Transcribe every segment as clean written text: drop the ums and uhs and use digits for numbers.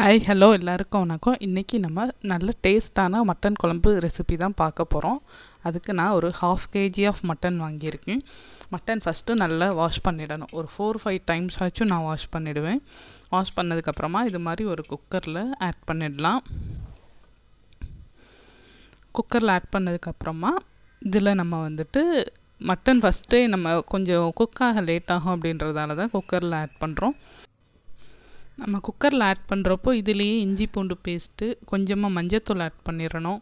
Hi hello எல்லாருக்கும் வணக்கம். இன்றைக்கி நம்ம நல்ல டேஸ்ட்டான மட்டன் குழம்பு ரெசிபி தான் பார்க்க போகிறோம். அதுக்கு நான் ஒரு 1/2 kg ஆஃப் மட்டன் வாங்கியிருக்கேன். மட்டன் ஃபஸ்ட்டு நல்லா வாஷ் பண்ணிடணும். ஒரு 4-5 டைம்ஸ் ஆச்சும் நான் வாஷ் பண்ணிவிடுவேன். வாஷ் பண்ணதுக்கப்புறமா இது மாதிரி ஒரு குக்கரில் ஆட் பண்ணிடலாம். குக்கரில் ஆட் பண்ணதுக்கப்புறமா இதில் நம்ம மட்டன் ஃபஸ்ட்டே நம்ம கொஞ்சம் குக்காக லேட் ஆகும் அப்படின்றதால தான் குக்கரில் ஆட் பண்ணுறோம். நம்ம குக்கரில் ஆட் பண்ணுறப்போ இதுலேயே இஞ்சி பூண்டு பேஸ்ட்டு, கொஞ்சமாக மஞ்சத்தூள் ஆட் பண்ணிடணும்.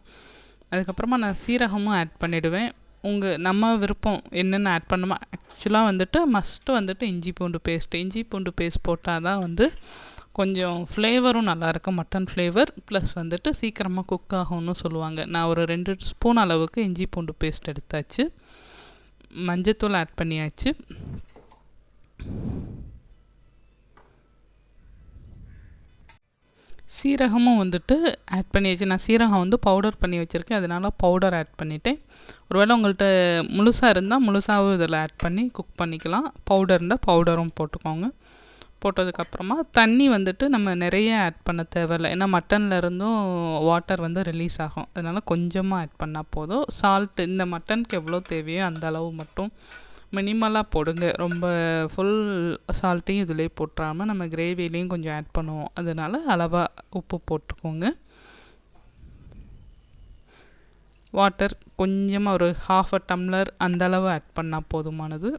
அதுக்கப்புறமா நான் சீரகமும் ஆட் பண்ணிவிடுவேன். நம்ம விருப்பம் என்னென்ன ஆட் பண்ணுமோ. ஆக்சுவலாக மஸ்ட்டு இஞ்சி பூண்டு பேஸ்ட் போட்டால் தான் கொஞ்சம் ஃப்ளேவரும் நல்லாயிருக்கும். மட்டன் ஃப்ளேவர் ப்ளஸ் சீக்கிரமாக குக் ஆகும்னு சொல்லுவாங்க. நான் ஒரு 2 ஸ்பூன் அளவுக்கு இஞ்சி பூண்டு பேஸ்ட் எடுத்தாச்சு. மஞ்சத்தூள் ஆட் பண்ணியாச்சு. சீரகமும் ஆட் பண்ணியாச்சு. நான் சீரகம் பவுடர் பண்ணி வச்சுருக்கேன், அதனால் பவுடர் ஆட் பண்ணிவிட்டேன். ஒருவேளை உங்கள்கிட்ட முழுசாக இருந்தால் முழுசாகவும் இதில் ஆட் பண்ணி குக் பண்ணிக்கலாம். பவுடர் இருந்தால் பவுடரும் போட்டுக்கோங்க. போட்டதுக்கப்புறமா தண்ணி நம்ம நிறைய ஆட் பண்ண தேவையில்லை. ஏன்னா மட்டனில் இருந்தும் வாட்டர் ரிலீஸ் ஆகும். அதனால் கொஞ்சமாக ஆட் பண்ணால் போதும். சால்ட்டு இந்த மட்டனுக்கு எவ்வளோ தேவையோ அந்த அளவு மட்டும் மினிமலாக போடுங்க. ரொம்ப ஃபுல் சால்ட்டையும் இதிலே போட்டுறாமல் நம்ம கிரேவிலையும் கொஞ்சம் ஆட் பண்ணுவோம். அதனால் அளவாக உப்பு போட்டுக்கோங்க. வாட்டர் கொஞ்சமாக ஒரு 1/2 டம்ளர் அந்த அளவு ஆட் பண்ணால் போதுமானது.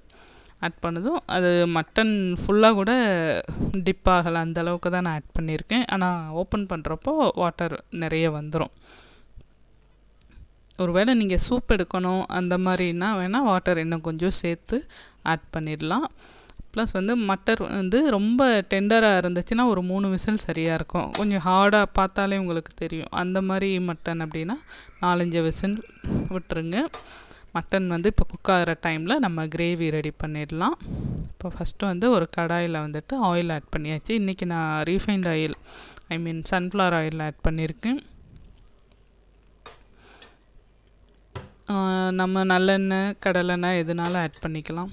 ஆட் பண்ணதும் அது மட்டன் ஃபுல்லாக கூட டிப் ஆகலை, அந்த அளவுக்கு தான் நான் ஆட் பண்ணியிருக்கேன். ஆனால் ஓப்பன் பண்ணுறப்போ வாட்டர் நிறைய வந்துடும். ஒருவேளை நீங்கள் சூப் எடுக்கணும் அந்த மாதிரின்னா வேணால் வாட்டர் இன்னும் கொஞ்சம் சேர்த்து ஆட் பண்ணிடலாம். ப்ளஸ் மட்டர் ரொம்ப டெண்டராக இருந்துச்சுன்னா ஒரு 3 விசில் சரியாக இருக்கும். கொஞ்சம் ஹார்டாக பார்த்தாலே உங்களுக்கு தெரியும். அந்த மாதிரி மட்டன் அப்படின்னா 4-5 விசில் விட்டுருங்க. மட்டன் இப்போ குக் ஆகிற டைமில் நம்ம கிரேவி ரெடி பண்ணிடலாம். இப்போ ஃபஸ்ட்டு ஒரு கடாயில் ஆயில் ஆட் பண்ணியாச்சு. இன்றைக்கி நான் refined oil sunflower oil add பண்ணியிருக்கேன். நம்ம நல்லெண்ணெய், கடலெண்ணெய் எதுனாலும் ஆட் பண்ணிக்கலாம்.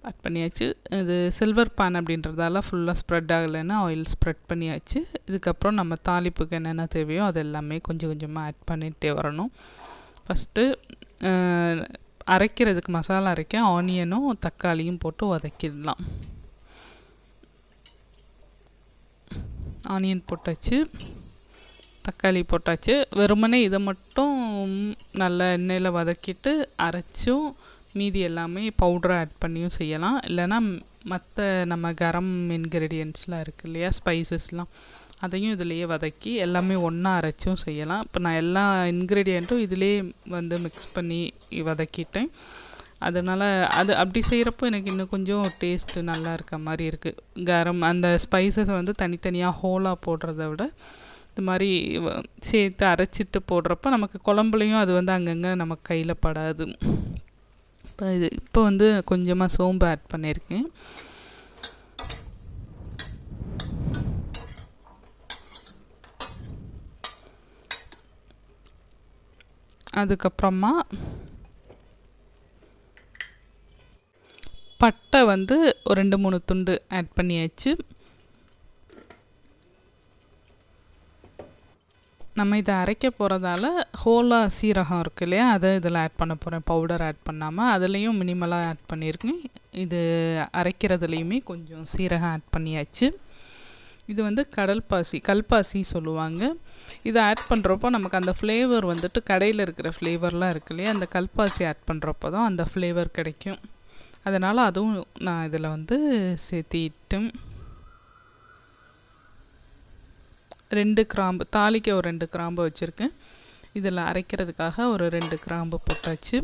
ஆட் பண்ணியாச்சு. இது சில்வர் பேன் அப்படின்றதால ஃபுல்லாக ஸ்ப்ரெட் ஆகலைன்னா ஆயில் ஸ்ப்ரெட் பண்ணியாச்சு. இதுக்கப்புறம் நம்ம தாளிப்புக்கு என்னென்ன தேவையோ அது எல்லாமே கொஞ்சம் கொஞ்சமாக ஆட் பண்ணிகிட்டே வரணும். ஃபஸ்ட்டு அரைக்கிறதுக்கு மசாலா அரைக்க ஆனியனும் தக்காளியும் போட்டு வதக்கிடலாம். ஆனியன் போட்டாச்சு, தக்காளி போட்டாச்சு. வெறுமனே இதை மட்டும் நல்லா எண்ணெயில் வதக்கிட்டு அரைச்சும் மீதி எல்லாமே பவுடரை ஆட் பண்ணியும் செய்யலாம். இல்லைனா மற்ற நம்ம கரம் இன்க்ரீடியன்ட்ஸ்லாம் இருக்குது இல்லையா, ஸ்பைசஸ்லாம், அதையும் இதிலையே வதக்கி எல்லாமே ஒன்றா அரைச்சும் செய்யலாம். இப்போ நான் எல்லா இன்க்ரீடியண்ட்டும் இதிலே மிக்ஸ் பண்ணி வதக்கிட்டேன். அதனால் அப்படி செய்கிறப்போ எனக்கு இன்னும் கொஞ்சம் டேஸ்ட்டு நல்லா இருக்க மாதிரி இருக்குது. கரம் அந்த ஸ்பைசஸை தனித்தனியாக ஹோலாக போடுறத விட இது மாதிரி சேர்த்து அரைச்சிட்டு போடுறப்ப நமக்கு குழம்புலையும் அது அங்கங்கே நமக்கு கையில் படாது. இப்போ கொஞ்சமாக சோம்பு ஆட் பண்ணியிருக்கேன். அதுக்கப்புறமா பட்டை ஒரு 2-3 துண்டு ஆட் பண்ணியாச்சு. நம்ம இதை அரைக்க போகிறதால ஹோலாக சீரகம் இருக்குது இல்லையா, அதை இதில் ஆட் பண்ண போகிறேன். பவுடர் ஆட் பண்ணாமல் அதுலேயும் மினிமலாக ஆட் பண்ணியிருக்கேன். இது அரைக்கிறதுலேயுமே கொஞ்சம் சீரகம் ஆட் பண்ணியாச்சு. இது கல்பாசி சொல்லுவாங்க. இதை ஆட் பண்ணுறப்போ நமக்கு அந்த ஃப்ளேவர் கடையில் இருக்கிற ஃப்ளேவர்லாம் இருக்கு இல்லையா, அந்த கல்பாசி ஆட் பண்ணுறப்போ தான் அந்த ஃப்ளேவர் கிடைக்கும். அதனால் அதுவும் நான் இதில் சேர்த்திட்டேன். 2 கிராம்பு, தாளிக்க ஒரு 2 கிராம்பு வச்சுருக்கேன். இதில் அரைக்கிறதுக்காக ஒரு 2 கிராம்பு போட்டாச்சு.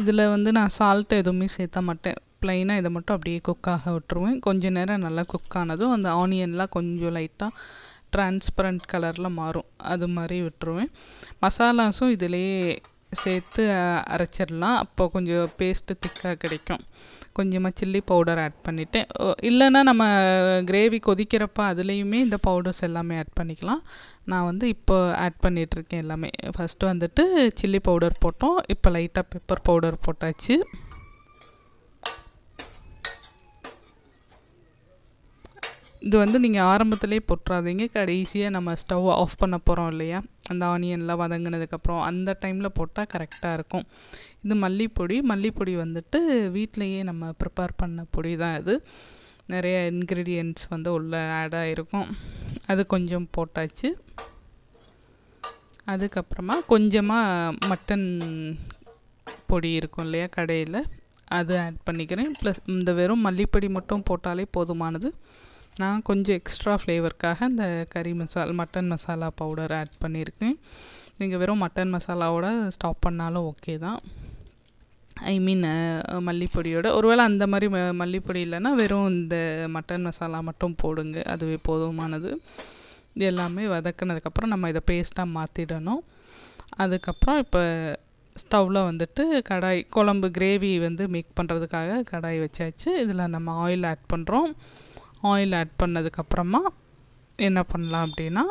இதில் நான் சால்ட்டு எதுவுமே சேர்த்த மாட்டேன். ப்ளைனாக இதை மட்டும் அப்படியே குக்காக விட்டுருவேன். கொஞ்சம் நேரம் நல்லா குக் ஆனதும் அந்த ஆனியன்லாம் கொஞ்சம் லைட்டாக டிரான்ஸ்பரண்ட் கலரில் மாறும், அது மாதிரி விட்டுருவேன். மசாலாஸும் இதிலேயே சேர்த்து அரைச்சிடலாம். அப்போ கொஞ்சம் பேஸ்ட்டு திக்காக கிடைக்கும். கொஞ்சமாக சில்லி பவுடர் ஆட் பண்ணிவிட்டேன். இல்லைன்னா நம்ம கிரேவி கொதிக்கிறப்ப அதுலேயுமே இந்த பவுடர்ஸ் எல்லாமே ஆட் பண்ணிக்கலாம். நான் இப்போ ஆட் பண்ணிகிட்ருக்கேன் எல்லாமே. ஃபஸ்ட்டு சில்லி பவுடர் போட்டோம். இப்போ லைட்டாக பெப்பர் பவுடர் போட்டாச்சு. இது வந்து நீங்கள் ஆரம்பத்திலே போட்டுறாதீங்க. கடைசியாக நம்ம ஸ்டவ் ஆஃப் பண்ண போகிறோம் இல்லையா, அந்த ஆனியன்லாம் வதங்கினதுக்கப்புறம் அந்த டைமில் போட்டால் கரெக்டாக இருக்கும். இது மல்லிப்பொடி. மல்லிப்பொடி வந்துட்டு வீட்டிலையே நம்ம ப்ரிப்பேர் பண்ண பொடி தான் இது. நிறைய இன்க்ரீடியன்ட்ஸ் வந்து உள்ளே ஆட் ஆகிருக்கும். அது கொஞ்சம் போட்டாச்சு. அதுக்கப்புறமா கொஞ்சமாக மட்டன் பொடி இருக்கும் இல்லையா கடையில், அது ஆட் பண்ணிக்கிறேன். ப்ளஸ் இந்த வெறும் மல்லிப்பொடி மட்டும் போட்டாலே போதுமானது. நான் கொஞ்சம் எக்ஸ்ட்ரா ஃப்ளேவருக்காக இந்த மட்டன் மசாலா பவுடர் ஆட் பண்ணியிருக்கேன். நீங்கள் வெறும் மட்டன் மசாலாவோட ஸ்டாப் பண்ணாலும் ஓகே தான். ஐ மீன் மல்லிப்பொடியோட. ஒருவேளை அந்த மாதிரி மல்லிப்பொடி இல்லைன்னா வெறும் இந்த மட்டன் மசாலா மட்டும் போடுங்க, அதுவே போதுமானது. இது எல்லாமே வதக்கினதுக்கப்புறம் நம்ம இதை பேஸ்ட்டாக மாற்றிடணும். அதுக்கப்புறம் இப்போ ஸ்டவ்வில் வந்துட்டு கடாய், குழம்பு கிரேவி வந்து மேக் பண்ணுறதுக்காக கடாய் வச்சாச்சு. இதில் நம்ம ஆயில் ஆட் பண்ணுறோம். ஆயில் ஆட் பண்ணதுக்கப்புறமா என்ன பண்ணலாம் அப்படின்னா,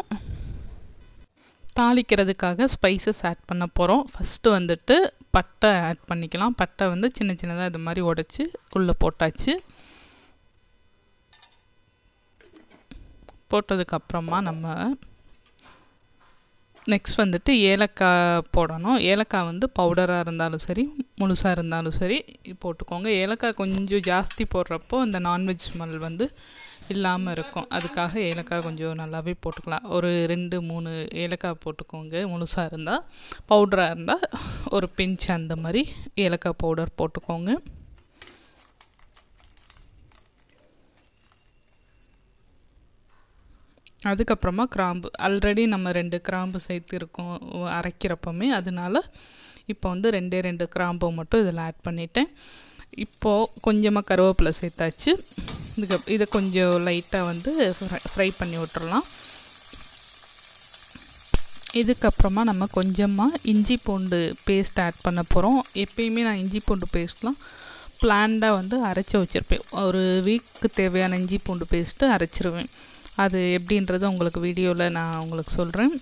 தாளிக்கிறதுக்காக ஸ்பைசஸ் ஆட் பண்ண போகிறோம். ஃபஸ்ட்டு வந்துட்டு பட்டை ஆட் பண்ணிக்கலாம். பட்டை வந்து சின்ன சின்னதாக இது மாதிரி உடச்சி உள்ளே போட்டாச்சு. போட்டதுக்கப்புறமா நம்ம நெக்ஸ்ட் வந்துட்டு ஏலக்காய் போடணும். ஏலக்காய் வந்து பவுடராக இருந்தாலும் சரி, முழுசாக இருந்தாலும் சரி போட்டுக்கோங்க. ஏலக்காய் கொஞ்சம் ஜாஸ்தி போடுறப்போ இந்த நான்வெஜ் ஸ்மெல் வந்து இல்லாமல் இருக்கும். அதுக்காக ஏலக்காய் கொஞ்சம் நல்லாவே போட்டுக்கலாம். ஒரு 2-3 ஏலக்காய் போட்டுக்கோங்க. முழுசாக இருந்தால், பவுடராக இருந்தால் ஒரு பிஞ்ச் அந்த மாதிரி ஏலக்காய் பவுடர் போட்டுக்கோங்க. அதுக்கப்புறமா கிராம்பு, ஆல்ரெடி நம்ம 2 கிராம்பு சேர்த்துருக்கோம் அரைக்கிறப்பமே, அதனால இப்போ வந்து 2 கிராம்பு மட்டும் இதில் ஆட் பண்ணிட்டேன். இப்போது கொஞ்சமாக கருவேப்பிலை சேர்த்தாச்சு. இதை கொஞ்சம் லைட்டாக வந்து ஃப்ரை பண்ணி விட்டுறலாம். இதுக்கப்புறமா நம்ம கொஞ்சமாக இஞ்சி பூண்டு பேஸ்ட் ஆட் பண்ண போகிறோம். எப்பயுமே நான் இஞ்சி பூண்டு பேஸ்ட்லாம் பிளான்டாக வந்து அரைச்சி வச்சுருப்பேன். ஒரு வீக்கு தேவையான இஞ்சி பூண்டு பேஸ்ட்டு அரைச்சிருவேன். அது எப்படின்றது உங்களுக்கு வீடியோவில் நான் உங்களுக்கு சொல்கிறேன்.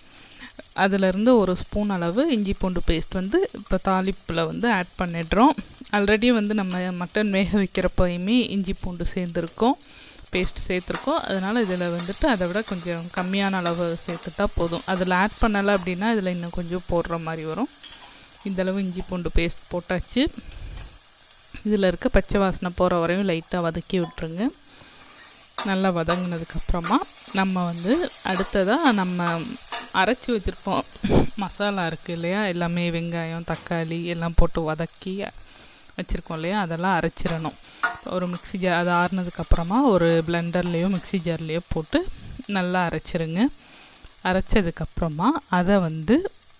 அதிலிருந்து ஒரு ஸ்பூன் அளவு இஞ்சி பூண்டு பேஸ்ட் வந்து இப்போ தாளிப்பில் வந்து ஆட் பண்ணிடுறோம். ஆல்ரெடி வந்து நம்ம மட்டன் வேக வைக்கிறப்போயுமே இஞ்சி பூண்டு பேஸ்ட் சேர்த்துருக்கோம். அதனால் இதில் வந்துட்டு அதை விட கொஞ்சம் கம்மியான அளவு சேர்த்துட்டா போதும். அதில் ஆட் பண்ணலை அப்படின்னா இதில் இன்னும் கொஞ்சம் போடுற மாதிரி வரும். இந்தளவு இஞ்சி பூண்டு பேஸ்ட் போட்டாச்சு. இதில் இருக்க பச்சை வாசனை போகிற வரையும் லைட்டாக வதக்கி விட்டுருங்க. நல்லா வதங்கினதுக்கப்புறமா நம்ம வந்து அடுத்ததாக நம்ம அரைச்சி வச்சுருப்போம் மசாலா இருக்குது இல்லையா, எல்லாமே வெங்காயம் தக்காளி எல்லாம் போட்டு வதக்கி வச்சுருக்கோம் இல்லையா, அதெல்லாம் அரைச்சிடணும். ஒரு மிக்ஸி ஜார், அது ஆறுனதுக்கப்புறமா ஒரு பிளெண்டர்லேயோ மிக்ஸி ஜார்லேயோ போட்டு நல்லா அரைச்சிருங்க. அரைச்சதுக்கப்புறமா அதை வந்து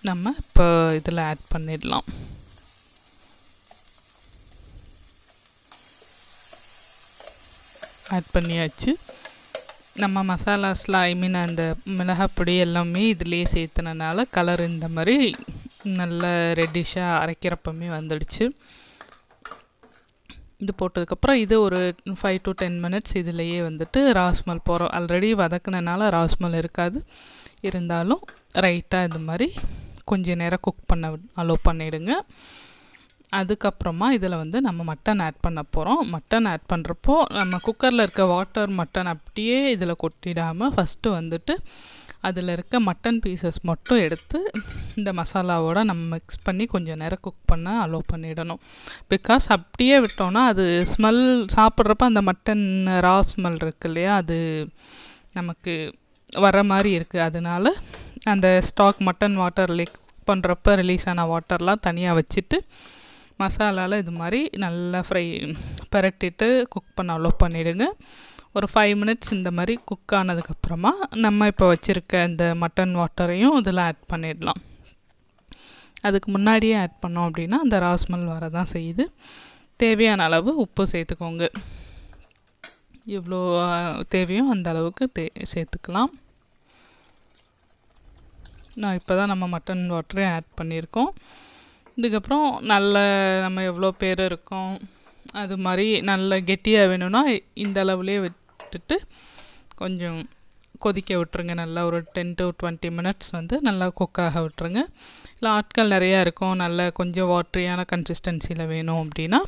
நம்ம இப்போ இதில் ஆட் பண்ணிடலாம். ஆட் பண்ணியாச்சு. நம்ம மசாலாஸ்லாம் ஐ மீன் அந்த மிளகாப்பொடி எல்லாமே இதிலே சேர்த்துனனால கலர் இந்த மாதிரி நல்ல ரெட்டிஷாக அரைக்கிறப்பமே வந்துடுச்சு. இது போட்டதுக்கப்புறம் இது ஒரு 5 to 10 minutes இதிலையே வந்துட்டு ராஸ்மல் போகிறோம். ஆல்ரெடி வதக்குனனால ராஸ்மல் இருக்காது, இருந்தாலும் ரைட்டாக இது மாதிரி கொஞ்சம் நேரம் குக் பண்ண அலோவ் பண்ணிவிடுங்க. அதுக்கப்புறமா இதில் வந்து நம்ம மட்டன் ஆட் பண்ண போகிறோம். மட்டன் ஆட் பண்ணுறப்போ நம்ம குக்கரில் இருக்க வாட்டர் மட்டன் அப்படியே இதில் கொட்டிடாமல் ஃபஸ்ட்டு வந்துட்டு அதில் இருக்க மட்டன் பீசஸ் மட்டும் எடுத்து இந்த மசாலாவோட நம்ம மிக்ஸ் பண்ணி கொஞ்சம் நேரம் குக் பண்ண அலோவ் பண்ணிடணும். பிகாஸ் அப்படியே விட்டோன்னா அது ஸ்மெல் சாப்பிட்றப்ப அந்த மட்டன் ரா ஸ்மெல் இருக்கு இல்லையா, அது நமக்கு வர மாதிரி இருக்குது. அதனால அந்த ஸ்டாக் மட்டன் வாட்டரில் குக் பண்ணுறப்ப ரிலீஸ் ஆன வாட்டர்லாம் தனியாக வச்சுட்டு மசாலாவில் இது மாதிரி நல்லா பரட்டிட்டு குக் பண்ண அலோவ் பண்ணிவிடுங்க. ஒரு 5 minutes இந்த மாதிரி குக் ஆனதுக்கப்புறமா நம்ம இப்போ வச்சுருக்க இந்த மட்டன் வாட்டரையும் இதில் ஆட் பண்ணிடலாம். அதுக்கு முன்னாடியே ஆட் பண்ணோம் அப்படின்னா அந்த ராஸ்மல் வர தான் செய்யுது. தேவையான அளவு உப்பு சேர்த்துக்கோங்க. எவ்வளோ தேவையோ அந்த அளவுக்கு சேர்த்துக்கலாம். நான் இப்போ தான் நம்ம மட்டன் வாட்டரையும் ஆட் பண்ணியிருக்கோம். இதுக்கப்புறம் நம்ம எவ்வளோ பேர் இருக்கோம் அது மாதிரி நல்ல கெட்டியாக வேணும்னா இந்த அளவுலேயே விட்டுட்டு கொஞ்சம் கொதிக்க விட்டுருங்க. நல்லா ஒரு 10 to 20 minutes வந்து நல்லா குக்காக விட்டுருங்க. இல்லை ஆட்கள் நிறையா இருக்கும், நல்ல கொஞ்சம் வாட்டரியான கன்சிஸ்டன்சியில் வேணும் அப்படின்னா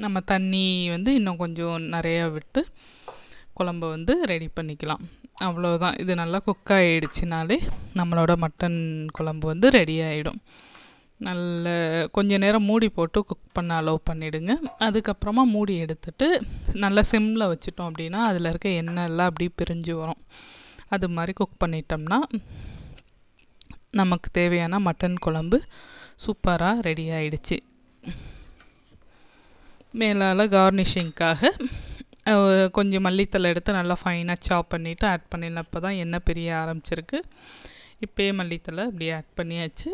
நம்ம தண்ணி வந்து இன்னும் கொஞ்சம் நிறையா விட்டு குழம்பு வந்து ரெடி பண்ணிக்கலாம். அவ்வளோதான். இது நல்லா குக் ஆகிடுச்சினாலே நம்மளோட மட்டன் குழம்பு வந்து ரெடி ஆகிடும். நல்ல கொஞ்ச நேரம் மூடி போட்டு குக் பண்ண அலோவ் பண்ணிவிடுங்க. அதுக்கப்புறமா மூடி எடுத்துட்டு நல்லா சிம்மில் வச்சுட்டோம் அப்படின்னா அதில் இருக்க எண்ணெய் எல்லாம் அப்படி பிரிஞ்சு வரும். அது மாதிரி குக் பண்ணிட்டோம்னா நமக்கு தேவையான மட்டன் குழம்பு சூப்பராக ரெடி ஆகிடுச்சு. மேலால் கார்னிஷிங்க்காக கொஞ்சம் மல்லித்தலை எடுத்து நல்லா ஃபைனாக சாப் பண்ணிவிட்டு ஆட் பண்ணிடலாம். அப்போ தான் எண்ணெய் பிரிய ஆரம்பிச்சிருக்கு. இப்போயே மல்லித்தலை இப்படி ஆட் பண்ணியாச்சு.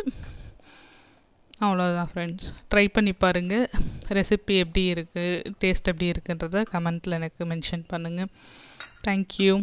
அவ்வளோதான் ஃப்ரெண்ட்ஸ். ட்ரை பண்ணி பாருங்கள். ரெசிபி எப்படி இருக்குது, டேஸ்ட் எப்படி இருக்குன்றதை கமெண்ட்டில் எனக்கு மென்ஷன் பண்ணுங்கள். தேங்க்யூ.